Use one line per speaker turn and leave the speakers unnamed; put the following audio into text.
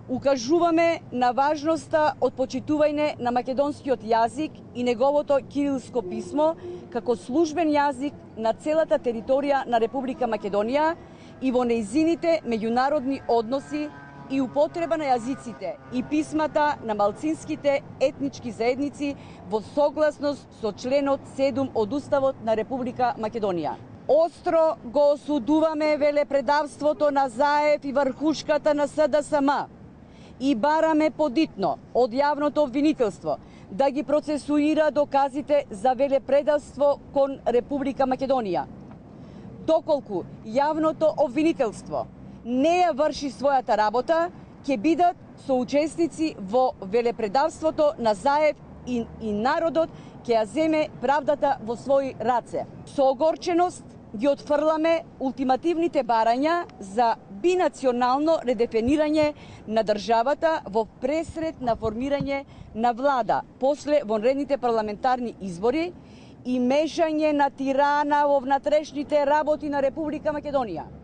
Укажуваме на важноста од почитување на македонскиот јазик и неговото кирилско писмо како службен јазик на целата територија на Република Македонија и во нејзините меѓународни односи и употреба на јазиците и писмата на малцинските етнички заедници во согласност со членот 7 од Уставот на Република Македонија. Остро го осудуваме велепредавството на Заев и врхушката на СДСМ и бараме подитно од јавното обвинителство да ги процесуира доказите за велепредавство кон Република Македонија. Доколку јавното обвинителство не ја врши својата работа, ќе бидат соучесници во велепредавството на Заев и народот ќе ја земе правдата во своји раце. Со огорченост ги отфрламе ултимативните барања за бинационално редефинирање на државата во пресред на формирање на влада после вонредните парламентарни избори и мешање на Тирана во внатрешните работи на Република Македонија.